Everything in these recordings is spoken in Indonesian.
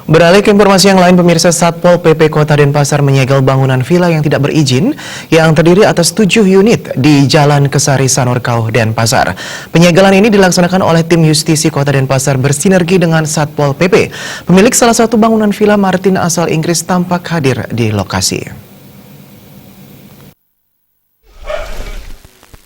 Beralih ke informasi yang lain, pemirsa, Satpol PP Kota Denpasar menyegel bangunan villa yang tidak berizin yang terdiri atas 7 unit di Jalan Kesari Sanorkau, Denpasar. Penyegelan ini dilaksanakan oleh tim Justisi Kota Denpasar bersinergi dengan Satpol PP. Pemilik salah satu bangunan villa, Martin asal Inggris, tampak hadir di lokasi.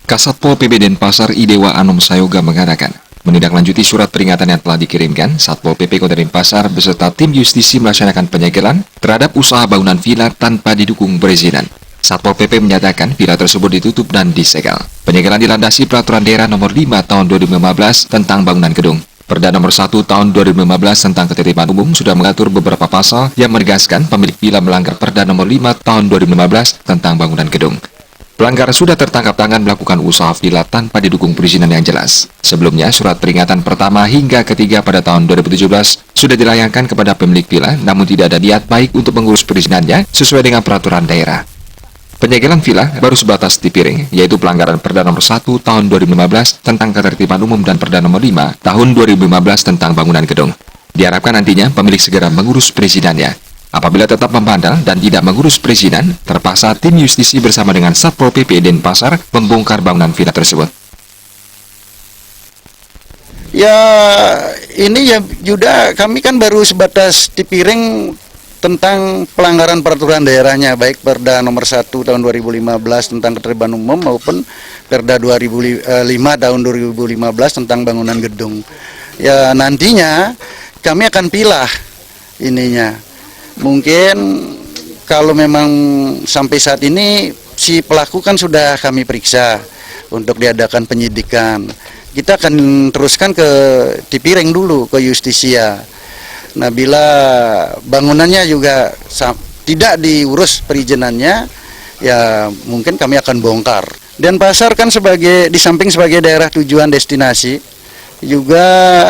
Kasatpol PP Denpasar Idewa Anom Sayoga mengatakan, menindaklanjuti surat peringatan yang telah dikirimkan, Satpol PP Kota Denpasar beserta tim justisi melaksanakan penyegelan terhadap usaha bangunan villa tanpa didukung perizinan. Satpol PP menyatakan villa tersebut ditutup dan disegel. Penyegelan dilandasi Peraturan Daerah Nomor 5 Tahun 2015 tentang bangunan gedung. Perda Nomor 1 Tahun 2015 tentang Ketertiban Umum sudah mengatur beberapa pasal yang menegaskan pemilik villa melanggar Perda Nomor 5 Tahun 2015 tentang bangunan gedung. Pelanggar sudah tertangkap tangan melakukan usaha villa tanpa didukung perizinan yang jelas. Sebelumnya, surat peringatan pertama hingga ketiga pada tahun 2017 sudah dilayangkan kepada pemilik villa, namun tidak ada niat baik untuk mengurus perizinannya sesuai dengan peraturan daerah. Penyegelan villa baru sebatas dipiring, yaitu pelanggaran Perda Nomor 1 Tahun 2015 tentang Ketertiban Umum dan Perda Nomor 5 Tahun 2015 tentang bangunan gedung. Diharapkan nantinya pemilik segera mengurus perizinannya. Apabila tetap membandel dan tidak mengurus perizinan, terpaksa tim justisi bersama dengan Satpol PP Denpasar membongkar bangunan villa tersebut. Ya, ini ya Yuda, kami kan baru sebatas dipiring tentang pelanggaran peraturan daerahnya, baik Perda Nomor 1 Tahun 2015 tentang Ketertiban Umum maupun Perda 2005 Tahun 2015 tentang bangunan gedung. Ya, nantinya kami akan pilah ininya. Mungkin kalau memang sampai saat ini si pelaku kan sudah kami periksa untuk diadakan penyidikan. Kita akan teruskan ke dipiring dulu ke Justisia. Nah, bila bangunannya juga tidak diurus perizinannya, ya mungkin kami akan bongkar. Denpasar kan di samping sebagai daerah tujuan destinasi, juga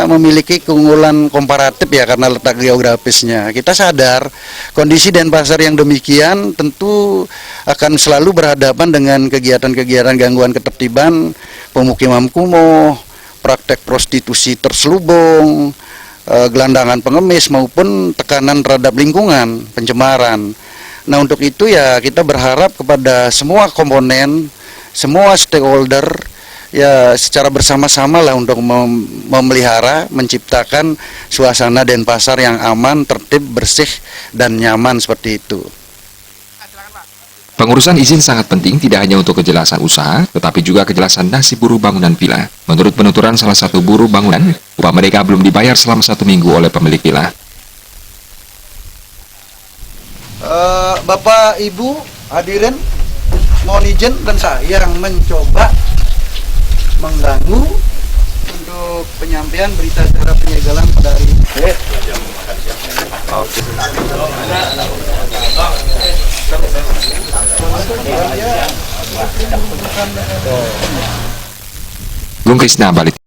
memiliki keunggulan komparatif ya karena letak geografisnya. Kita sadar kondisi Denpasar yang demikian tentu akan selalu berhadapan dengan kegiatan-kegiatan gangguan ketertiban, pemukiman kumuh, praktek prostitusi terselubung, gelandangan pengemis maupun tekanan terhadap lingkungan, pencemaran. Nah, untuk itu ya kita berharap kepada semua komponen, semua stakeholder ya secara bersama-sama lah untuk memelihara, menciptakan suasana Denpasar yang aman, tertib, bersih, dan nyaman seperti itu. Pengurusan izin sangat penting tidak hanya untuk kejelasan usaha, tetapi juga kejelasan nasib buruh bangunan villa. Menurut penuturan salah satu buruh bangunan, upah mereka belum dibayar selama 1 minggu oleh pemilik villa. Bapak, Ibu, hadirin, mohon izin dan saya yang mencoba mengganggu untuk penyampaian berita acara penyegelan pada hari ini. Bung Krisna balik.